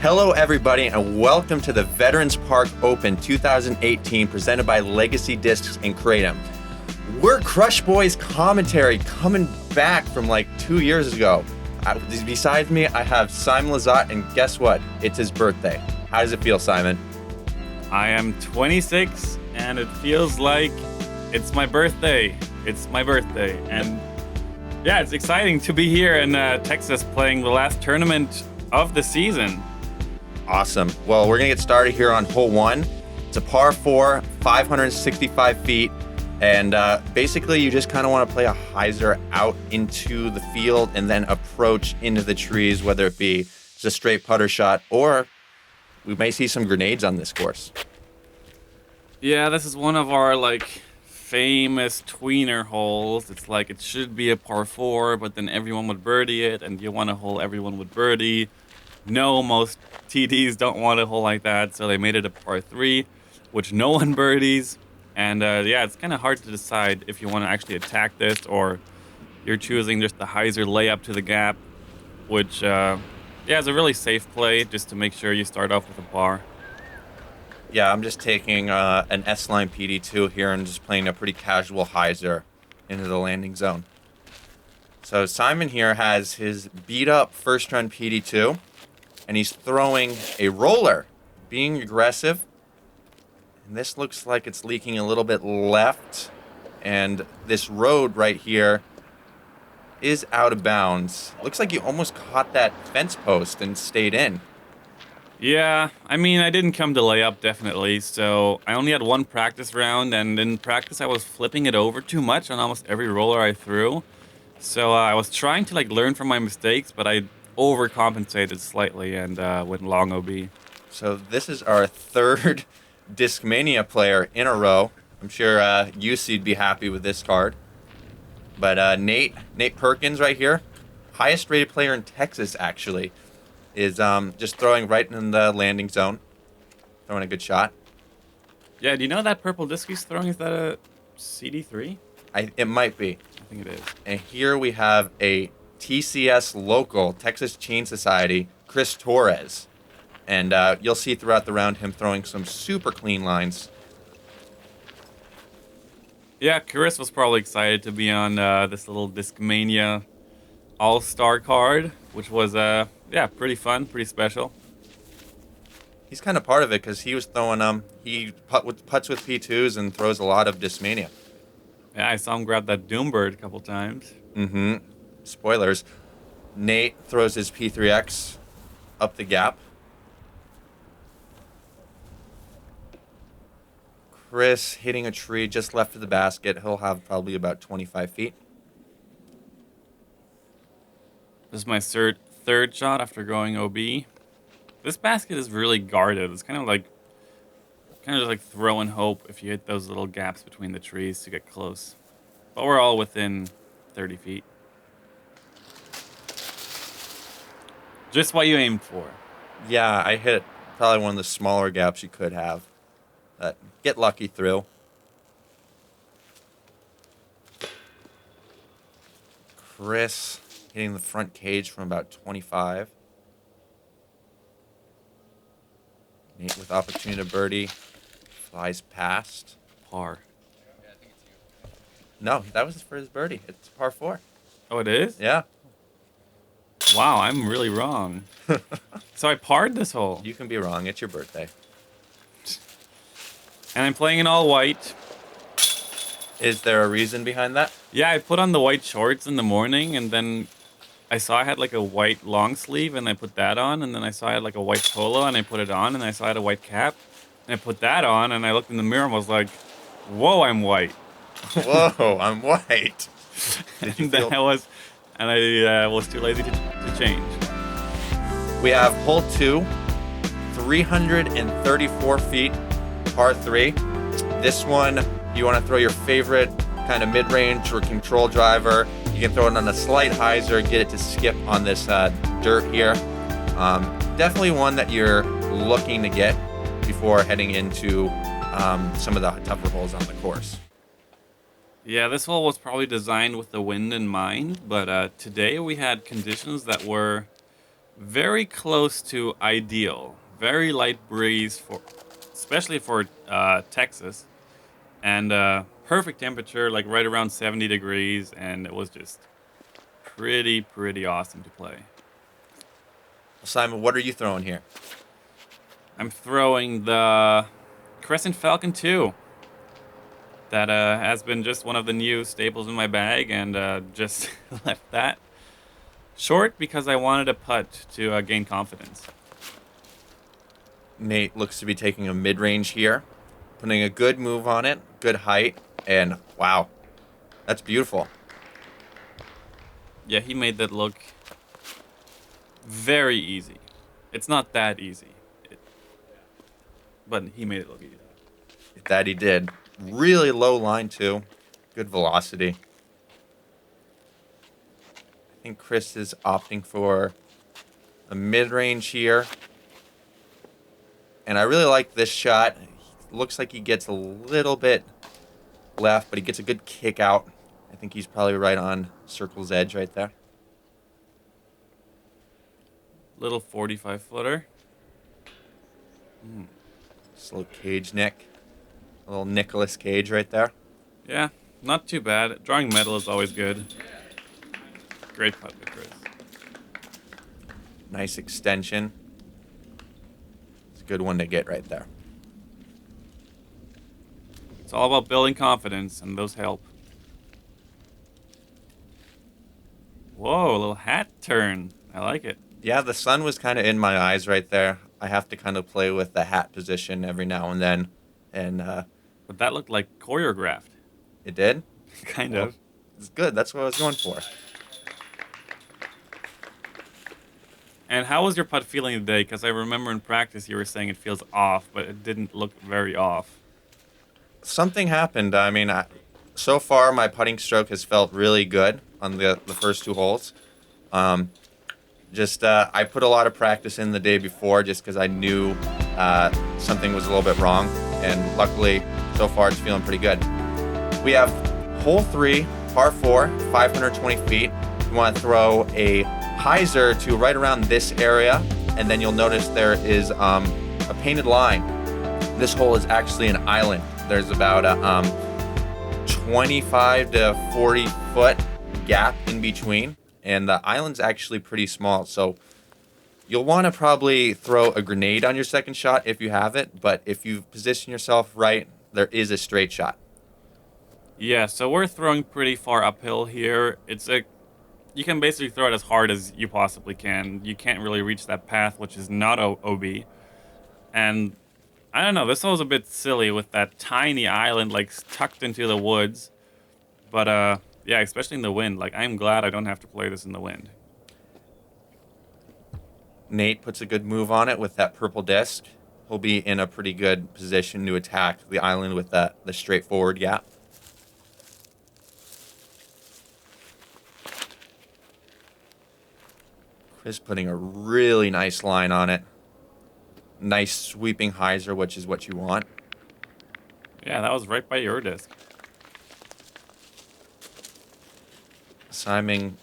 Hello, everybody, and welcome to the Veterans Park Open 2018 presented by Legacy Discs and Kratom. We're Crush Boys commentary coming back from like 2 years ago. Besides me, I have Simon Lizotte, and guess what? It's his birthday. How does it feel, Simon? I am 26, and it feels like it's my birthday. It's my birthday, and yeah, it's exciting to be here in Texas playing the last tournament of the season. Awesome. Well, we're going to get started here on hole 1. It's a par 4, 565 feet. And basically, you just kind of want to play a hyzer out into the field and then approach into the trees, whether it be just a straight putter shot or we may see some grenades on this course. Yeah, this is one of our famous tweener holes. It's like it should be a par 4, but then everyone would birdie it, and you want a hole everyone would birdie. No, most TDs don't want a hole like that, so they made it a par 3, which no one birdies. And yeah, it's kind of hard to decide if you want to actually attack this or you're choosing just the hyzer layup to the gap, which yeah, is a really safe play just to make sure you start off with a par. Yeah, I'm just taking an S-line PD2 here and just playing a pretty casual hyzer into the landing zone. So Simon here has his beat-up first-run PD2, and he's throwing a roller, being aggressive. And this looks like it's leaking a little bit left, and this road right here is out of bounds. Looks like you almost caught that fence post and stayed in. Yeah, I mean, I didn't come to lay up, definitely, so I only had one practice round, and in practice I was flipping it over too much on almost every roller I threw. So I was trying to learn from my mistakes, but I overcompensated slightly and went long OB. So this is our third Discmania player in a row. I'm sure UC'd be happy with this card. But Nate Perkins right here, highest rated player in Texas actually, is just throwing right in the landing zone, throwing a good shot. Yeah, do you know that purple disc he's throwing? Is that a CD3? It might be. I think it is. And here we have a TCS local, Texas Chain Society, Chris Torres. And you'll see throughout the round him throwing some super clean lines. Yeah, Chris was probably excited to be on this little Discmania All-Star card, which was, yeah, pretty fun, pretty special. He's kind of part of it because he was throwing, he putts with P2s and throws a lot of Discmania. Yeah, I saw him grab that Doombird a couple times. Mm-hmm. Spoilers. Nate throws his P3X up the gap. Chris hitting a tree just left of the basket. He'll have probably about 25 feet. This is my third shot after going OB. This basket is really guarded. It's kind of just like throw and hope if you hit those little gaps between the trees to get close. But we're all within 30 feet. Just what you aimed for. Yeah, I hit probably one of the smaller gaps you could have. Get lucky through. Chris hitting the front cage from about 25. Nate with opportunity to birdie. Flies past. Par. No, that was for his birdie. It's par 4. Oh, it is? Yeah. Wow, I'm really wrong. So I parred this hole. You can be wrong. It's your birthday. And I'm playing in all white. Is there a reason behind that? Yeah, I put on the white shorts in the morning, and then I saw I had a white long sleeve, and I put that on, and then I saw I had a white polo, and I put it on, and I saw I had a white cap, and I put that on, and I looked in the mirror and was like, whoa, I'm white. Whoa, I'm white. And then I was too lazy to change. We have hole 2, 334 feet, par 3. This one, you want to throw your favorite kind of mid-range or control driver. You can throw it on a slight hyzer, get it to skip on this dirt here. Definitely one that you're looking to get before heading into some of the tougher holes on the course. Yeah, this hole was probably designed with the wind in mind, but today we had conditions that were very close to ideal. Very light breeze for, especially for Texas, and perfect temperature, like right around 70 degrees, and it was just pretty awesome to play. Simon, what are you throwing here? I'm throwing the Crescent Falcon 2. That has been just one of the new staples in my bag, and just left that short because I wanted a putt to gain confidence. Nate looks to be taking a mid-range here, putting a good move on it, good height, and wow, that's beautiful. Yeah, he made that look very easy. It's not that easy, but he made it look easy. That he did. Really low line too, good velocity. I think Chris is opting for a mid-range here. And I really like this shot. Looks like he gets a little bit left, but he gets a good kick out. I think he's probably right on circle's edge right there. Little 45-footer. Just a little Cage Nick. A little Nicolas Cage right there. Yeah, not too bad. Drawing metal is always good. Great putt by Chris. Nice extension. It's a good one to get right there. It's all about building confidence, and those help. Whoa, a little hat turn. I like it. Yeah, the sun was kind of in my eyes right there. I have to kind of play with the hat position every now and then. And But that looked like choreographed. it did? Kind Well, of. it's good. That's what I was going for. And how was your putt feeling today? Because I remember in practice you were saying it feels off, but it didn't look very off. Something happened. I mean, so far my putting stroke has felt really good on the first two holes. I put a lot of practice in the day before just because I knew something was a little bit wrong. And luckily, so far, it's feeling pretty good. We have hole 3, par 4, 520 feet. We want to throw a hyzer to right around this area. And then you'll notice there is a painted line. This hole is actually an island. There's about a 25 to 40 foot gap in between. And the island's actually pretty small. So you'll want to probably throw a grenade on your second shot if you have it. But if you position yourself right, there is a straight shot. Yeah, so we're throwing pretty far uphill here. You can basically throw it as hard as you possibly can. You can't really reach that path, which is not OB. And I don't know, this hole was a bit silly with that tiny island like tucked into the woods. But yeah, especially in the wind. Like, I'm glad I don't have to play this in the wind. Nate puts a good move on it with that purple disc. He'll be in a pretty good position to attack the island with the straightforward gap. Chris putting a really nice line on it. Nice sweeping hyzer, which is what you want. Yeah, that was right by your disc. Simon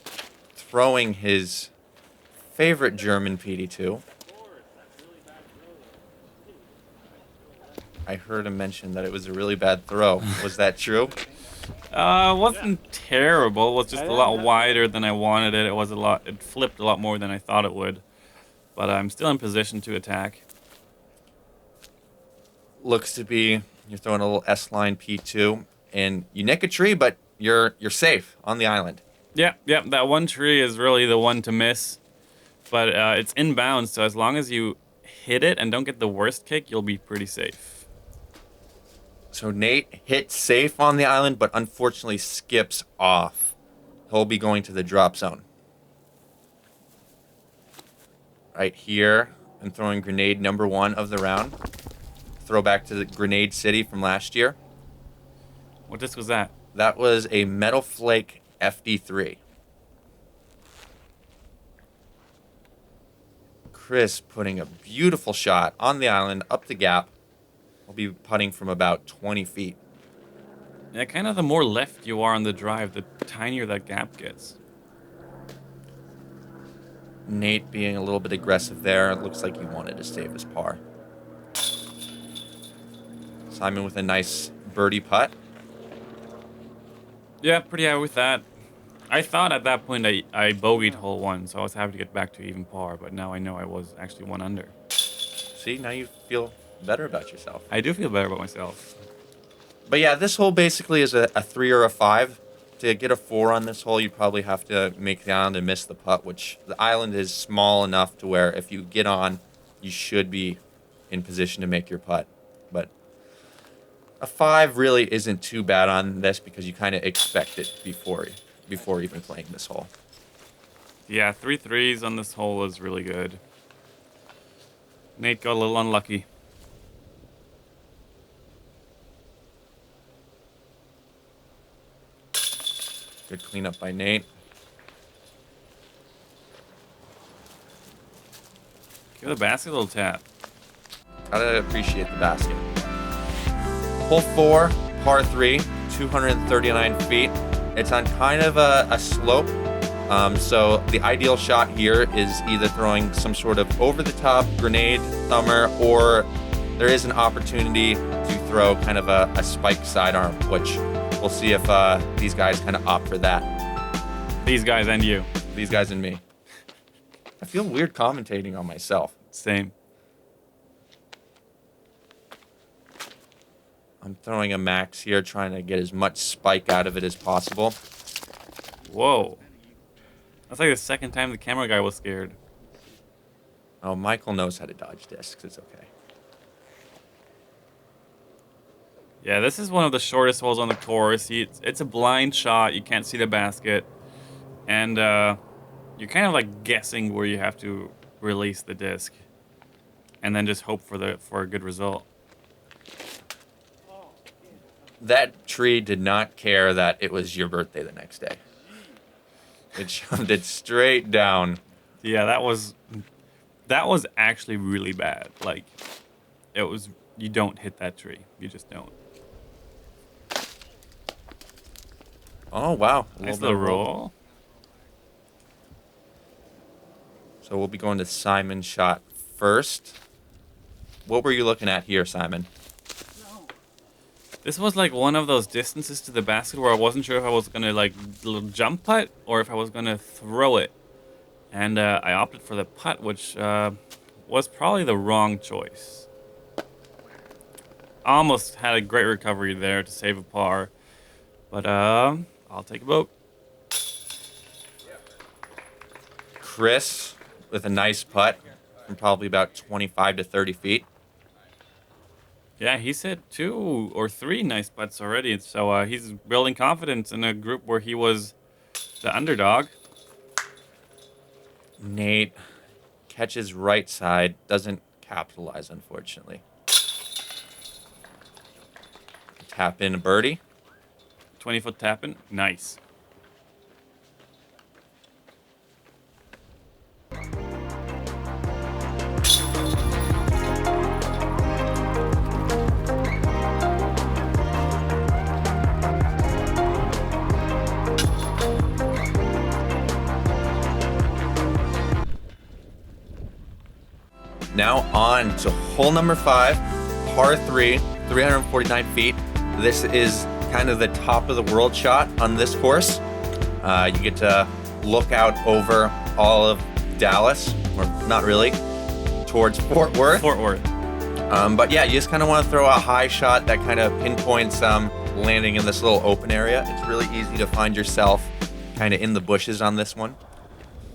throwing his favorite German PD2. I heard him mention that it was a really bad throw. Was that true? It wasn't terrible. It was just a lot wider than I wanted it. It flipped a lot more than I thought it would. But I'm still in position to attack. Looks to be you're throwing a little S-line P2, and you nick a tree, but you're safe on the island. Yeah, that one tree is really the one to miss. But it's inbound, so as long as you hit it and don't get the worst kick, you'll be pretty safe. So Nate hits safe on the island, but unfortunately skips off. He'll be going to the drop zone. Right here, I'm throwing grenade number 1 of the round. Throwback to the Grenade City from last year. What disc was that? That was a Metal Flake FD3. Chris putting a beautiful shot on the island, up the gap. I'll be putting from about 20 feet. Yeah, kind of the more left you are on the drive, the tinier that gap gets. Nate being a little bit aggressive there. It looks like he wanted to save his par. Simon with a nice birdie putt. Yeah, pretty happy with that. I thought at that point I bogeyed hole 1, so I was happy to get back to even par, but now I know I was actually 1 under. See, now you feel better about yourself. I do feel better about myself. But yeah, this hole basically is a 3 or a 5. To get a 4 on this hole, you probably have to make the island and miss the putt, which the island is small enough to where if you get on, you should be in position to make your putt. But a 5 really isn't too bad on this because you kind of expect it before even playing this hole. Yeah, 3 threes on this hole is really good. Nate got a little unlucky. Good cleanup by Nate. Give the basket a little tap. Gotta appreciate the basket. Hole 4, par 3, 239 feet. It's on kind of a slope. So the ideal shot here is either throwing some sort of over-the-top grenade thumber, or there is an opportunity to throw kind of a spike sidearm, which we'll see if these guys kind of opt for that. These guys and you. These guys and me. I feel weird commentating on myself. Same. I'm throwing a max here, trying to get as much spike out of it as possible. Whoa. That's like the second time the camera guy was scared. Oh, Michael knows how to dodge discs. It's okay. Yeah, this is one of the shortest holes on the course. It's a blind shot. You can't see the basket. And you're kind of like guessing where you have to release the disc. And then just hope for a good result. That tree did not care that it was your birthday the next day. It shoved it straight down. Yeah, that was actually really bad. Like, you don't hit that tree. You just don't. Oh, wow. Nice little roll. So we'll be going to Simon's shot first. What were you looking at here, Simon? This was like one of those distances to the basket where I wasn't sure if I was going to like little jump putt or if I was going to throw it. And I opted for the putt, which was probably the wrong choice. Almost had a great recovery there to save a par. But I'll take a boat. Chris with a nice putt from probably about 25 to 30 feet. Yeah, he's hit 2 or 3 nice putts already. So he's building confidence in a group where he was the underdog. Nate catches right side, doesn't capitalize, unfortunately. Tap in a birdie. 20-foot tapping. Nice. Now on to hole number 5, par 3, 349 feet. This is kind of the top of the world shot on this course. You get to look out over all of Dallas, or not really, towards Fort Worth. Fort Worth. But yeah, you just kind of want to throw a high shot that kind of pinpoints landing in this little open area. It's really easy to find yourself kind of in the bushes on this one.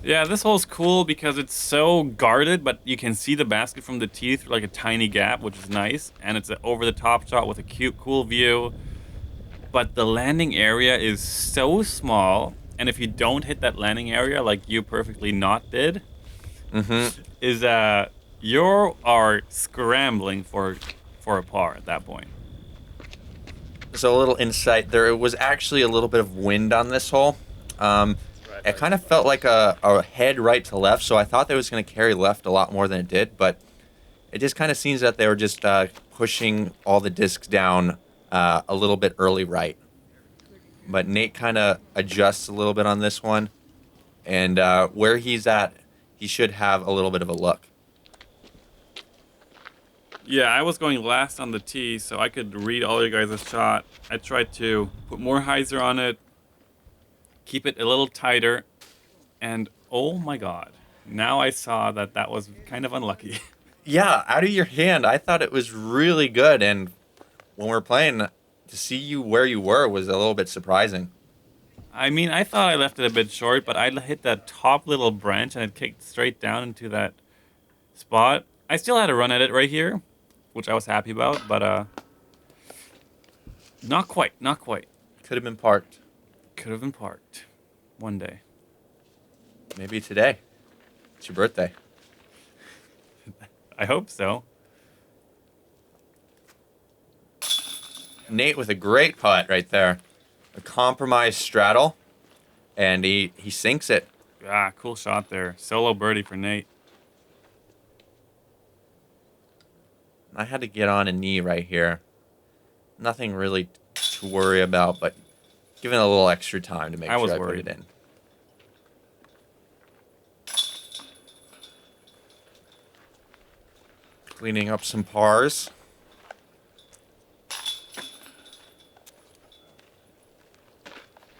Yeah, this hole's cool because it's so guarded, but you can see the basket from the tee through like a tiny gap, which is nice. And it's an over-the-top shot with a cute, cool view. But the landing area is so small, and if you don't hit that landing area like you perfectly not did, is you are scrambling for a par at that point. So a little insight, there was actually a little bit of wind on this hole. It kind of felt like a head right to left, so I thought that was going to carry left a lot more than it did, but it just kind of seems that they were just pushing all the discs down a little bit early right. But Nate kind of adjusts a little bit on this one, and where he's at, he should have a little bit of a look. Yeah, I was going last on the tee, so I could read all you guys' shot. I tried to put more hyzer on it, keep it a little tighter, and oh my god. Now I saw that that was kind of unlucky. Yeah, out of your hand, I thought it was really good, and when we're playing, to see you where you were was a little bit surprising. I mean, I thought I left it a bit short, but I hit that top little branch and it kicked straight down into that spot. I still had a run at it right here, which I was happy about, but not quite. Could have been parked. Could have been parked one day. Maybe today. It's your birthday. I hope so. Nate with a great putt right there. A compromised straddle, and he sinks it. Ah, cool shot there. Solo birdie for Nate. I had to get on a knee right here. Nothing really to worry about, but giving it a little extra time to make sure I put it in. Cleaning up some pars.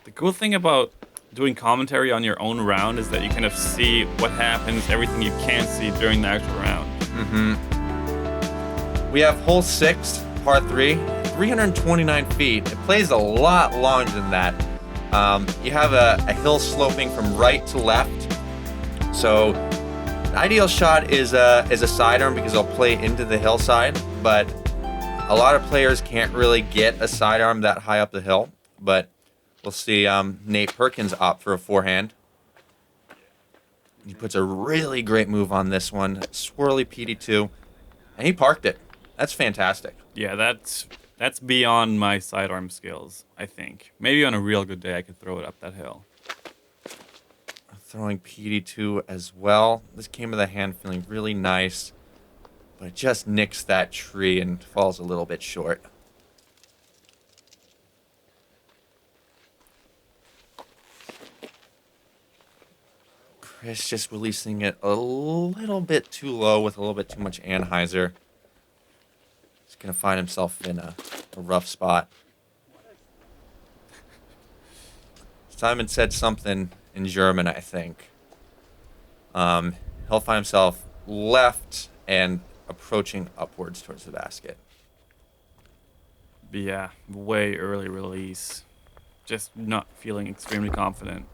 The cool thing about doing commentary on your own round is that you kind of see what happens, everything you can't see during the actual round. We have hole 6, par 3, 329 feet. It plays a lot longer than that. You have a hill sloping from right to left. So the ideal shot is a sidearm because it'll play into the hillside, but a lot of players can't really get a sidearm that high up the hill. But we'll see Nate Perkins opt for a forehand. He puts a really great move on this one. Swirly PD2. And he parked it. That's fantastic. Yeah, that's beyond my sidearm skills, I think. Maybe on a real good day I could throw it up that hill. Throwing PD2 as well. This came to the hand feeling really nice. But it just nicks that tree and falls a little bit short. Chris just releasing it a little bit too low with a little bit too much anhyzer. He's going to find himself in a rough spot. Simon said something in German, I think. He'll find himself left and approaching upwards towards the basket. Yeah, way early release. Just not feeling extremely confident.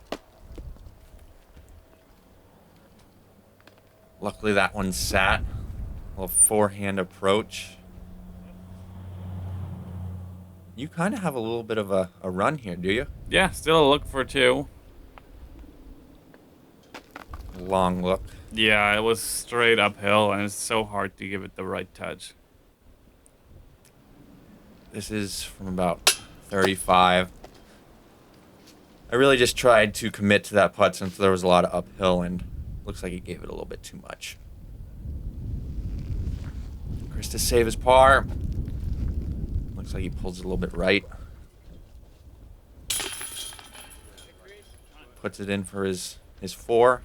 Luckily that one sat. A little forehand approach. You kind of have a little bit of a run here, do you? Yeah, still a look for 2. Long look. Yeah, it was straight uphill, and it's so hard to give it the right touch. This is from about 35. I really just tried to commit to that putt since there was a lot of uphill, and looks like he gave it a little bit too much. Chris to save his par. Looks like he pulls it a little bit right. Puts it in for his 4.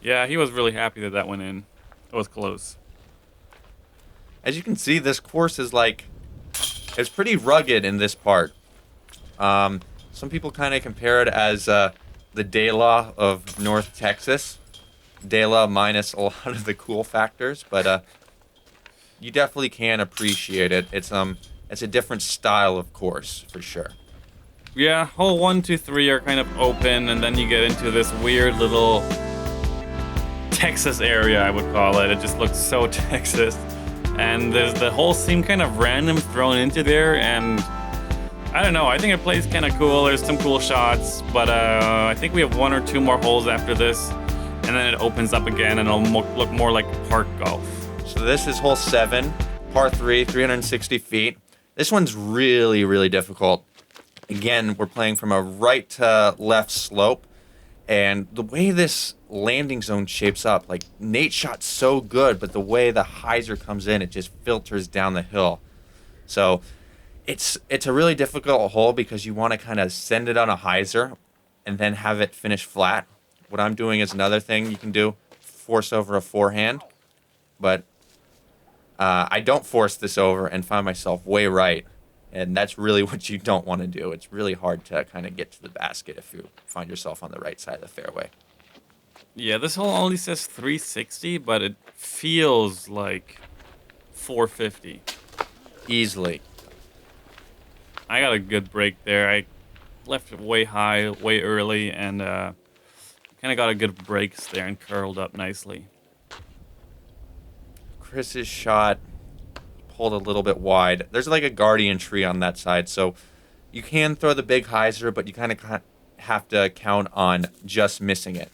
Yeah, he was really happy that that went in. It was close. As you can see, this course is it's pretty rugged in this part. Some people kind of compare it as the De La of North Texas. De La minus a lot of the cool factors, but you definitely can appreciate it. It's a different style of course for sure. Yeah, hole 1, 2, 3 are kind of open, and then you get into this weird little Texas area, I would call it. It just looks so Texas. And there's the holes seem kind of random thrown into there, and I don't know, I think it plays kind of cool. There's some cool shots, but I think we have 1 or 2 more holes after this, and then it opens up again, and it'll look more like park golf. So this is hole 7, par 3, 360 feet. This one's really, really difficult. Again, we're playing from a right to left slope, and the way this landing zone shapes up, like Nate shot so good, but the way the hyzer comes in, it just filters down the hill. So it's a really difficult hole because you want to kind of send it on a hyzer and then have it finish flat. what I'm doing is another thing you can do, force over a forehand, but I don't force this over and find myself way right, and that's really what you don't want to do. It's really hard to kind of get to the basket if you find yourself on the right side of the fairway. Yeah, this hole only says 360, but it feels like 450. Easily. I got a good break there. I left it way high, way early, and kind of got a good breaks there and curled up nicely. Chris's shot pulled a little bit wide. There's like a guardian tree on that side, so you can throw the big hyzer, but you kind of have to count on just missing it.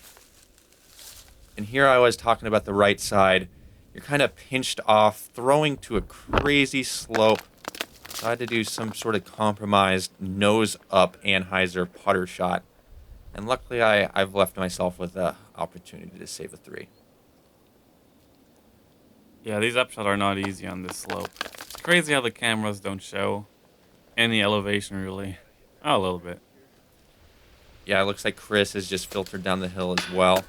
And here I was talking about the right side. You're kind of pinched off, throwing to a crazy slope. So I had to do some sort of compromised nose-up Anheuser putter shot. And luckily, I've left myself with the opportunity to save a 3. Yeah, these upshots are not easy on this slope. It's crazy how the cameras don't show any elevation, really. Oh, a little bit. Yeah, it looks like Chris has just filtered down the hill as well.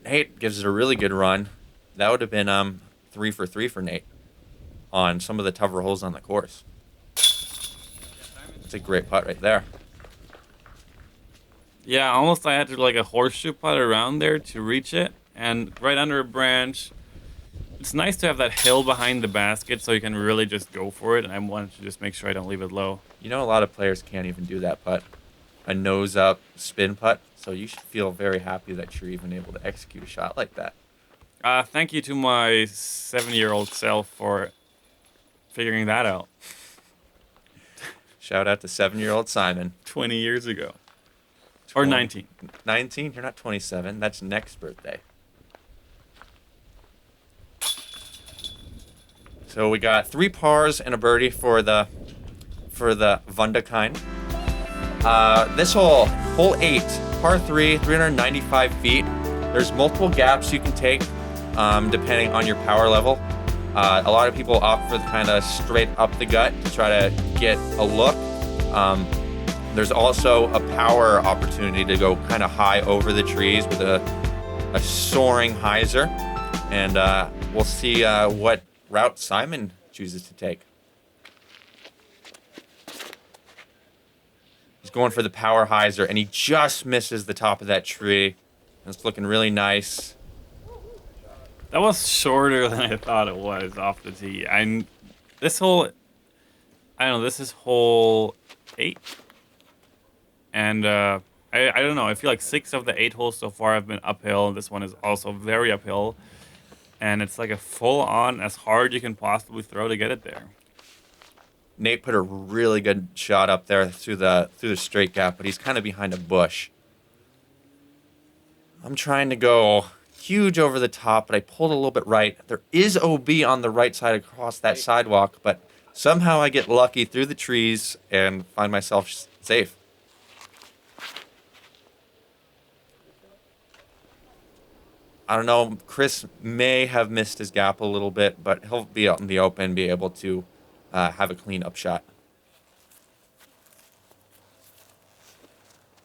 Nate gives it a really good run. That would have been 3 for 3 for Nate on some of the tougher holes on the course. It's a great putt right there. Yeah, almost I had to like a horseshoe putt around there to reach it, and right under a branch. It's nice to have that hill behind the basket so you can really just go for it, and I wanted to just make sure I don't leave it low. You know, a lot of players can't even do that putt. A nose-up spin putt, so you should feel very happy that you're even able to execute a shot like that. Thank you to my 7-year-old self for figuring that out. Shout out to 7-year-old Simon. 20 years ago. Or 19. 19? You're not 27. That's next birthday. So we got 3 pars and a birdie for the Wunderkind. This hole 8, par 3, 395 feet. There's multiple gaps you can take depending on your power level. A lot of people opt for the kind of straight up the gut to try to get a look. There's also a power opportunity to go kind of high over the trees with a soaring hyzer. And we'll see what route Simon chooses to take. He's going for the power hyzer, and he just misses the top of that tree. And it's looking really nice. That was shorter than I thought it was off the tee. This hole, I don't know, this is hole 8. And I don't know, I feel like 6 of the 8 holes so far have been uphill. This one is also very uphill. And it's like a full-on, as hard you can possibly throw to get it there. Nate put a really good shot up there through the straight gap, but he's kind of behind a bush. I'm trying to go huge over the top, but I pulled a little bit right. There is OB on the right side across that sidewalk, but somehow I get lucky through the trees and find myself safe. I don't know, Chris may have missed his gap a little bit, but he'll be out in the open, be able to have a clean up shot.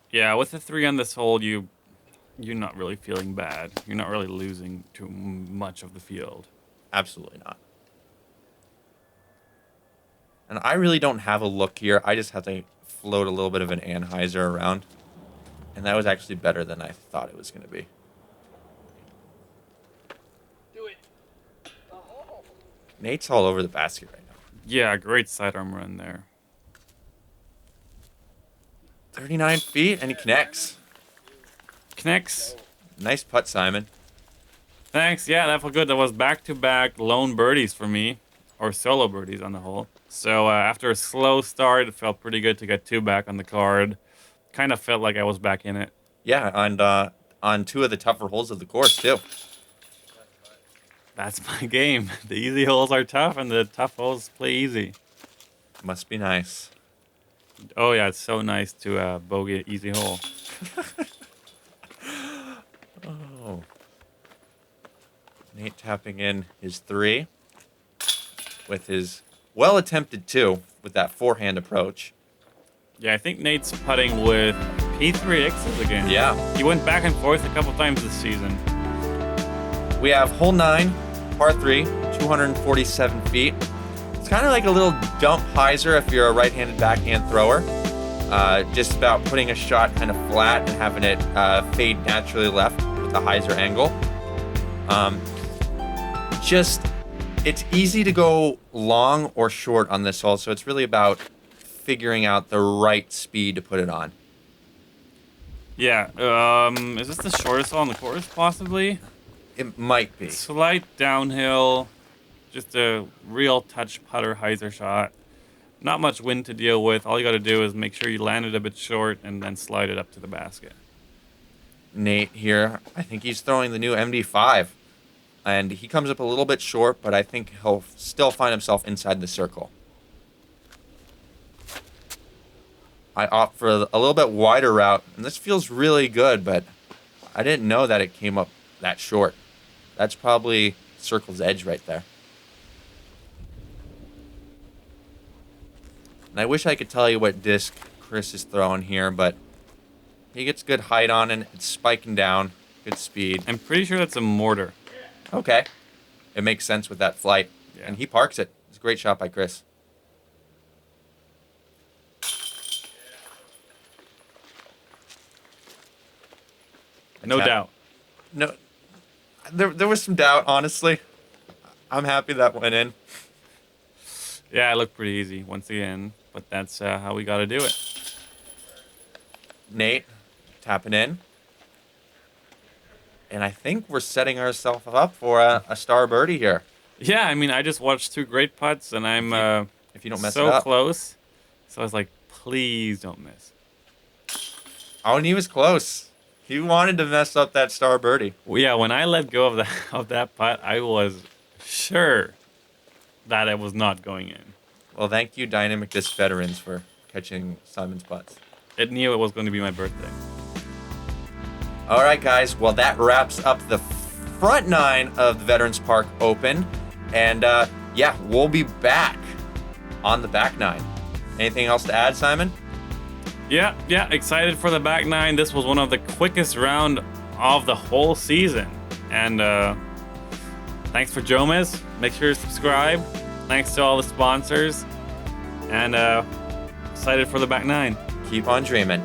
Yeah, with the 3 on this hole, you're not really feeling bad. You're not really losing too much of the field. Absolutely not. And I really don't have a look here. I just have to float a little bit of an Anheuser around. And that was actually better than I thought it was going to be. Nate's all over the basket right now. Yeah, great sidearm run there. 39 feet, and he connects. Connects. Nice putt, Simon. Thanks. Yeah, that felt good. That was back-to-back lone birdies for me, or solo birdies on the hole. So after a slow start, it felt pretty good to get 2 back on the card. Kind of felt like I was back in it. Yeah, and on 2 of the tougher holes of the course, too. That's my game. The easy holes are tough, and the tough holes play easy. Must be nice. Oh, yeah, it's so nice to bogey an easy hole. Oh. Nate tapping in his 3 with his well-attempted 2 with that forehand approach. Yeah, I think Nate's putting with P3Xs again. Yeah. He went back and forth a couple times this season. We have hole 9, par 3, 247 feet. It's kind of like a little dump hyzer if you're a right-handed backhand thrower. Just about putting a shot kind of flat and having it fade naturally left with the hyzer angle. It's easy to go long or short on this hole, so it's really about figuring out the right speed to put it on. Yeah. Is this the shortest hole on the course, possibly? It might be. Slight downhill, just a real touch putter hyzer shot. Not much wind to deal with. All you got to do is make sure you land it a bit short and then slide it up to the basket. Nate here, I think he's throwing the new MD5. And he comes up a little bit short, but I think he'll still find himself inside the circle. I opt for a little bit wider route, and this feels really good, but I didn't know that it came up that short. That's probably circle's edge right there. And I wish I could tell you what disc Chris is throwing here, but he gets good height on it. It's spiking down, good speed. I'm pretty sure that's a mortar. Okay. It makes sense with that flight. Yeah. And he parks it. It's a great shot by Chris. No doubt. No, there was some doubt, honestly. I'm happy that went in. Yeah, it looked pretty easy once again, but that's how we got to do it. Nate tapping in. And I think we're setting ourselves up for a star birdie here. Yeah, I mean, I just watched 2 great putts, and I'm If you don't mess so it up. close. So I was like, please don't miss. Oh, and he was close. He wanted to mess up that star birdie. Well, yeah, when I let go of that putt, I was sure that it was not going in. Well, thank you, Dynamic Disc Veterans, for catching Simon's putts. It knew it was going to be my birthday. All right, guys. Well, that wraps up the front 9 of the Veterans Park Open. And, yeah, we'll be back on the back 9. Anything else to add, Simon? Yeah, excited for the back 9. This was one of the quickest round of the whole season. And thanks for Jomez. Make sure to subscribe. Thanks to all the sponsors. And excited for the back 9. Keep on dreaming.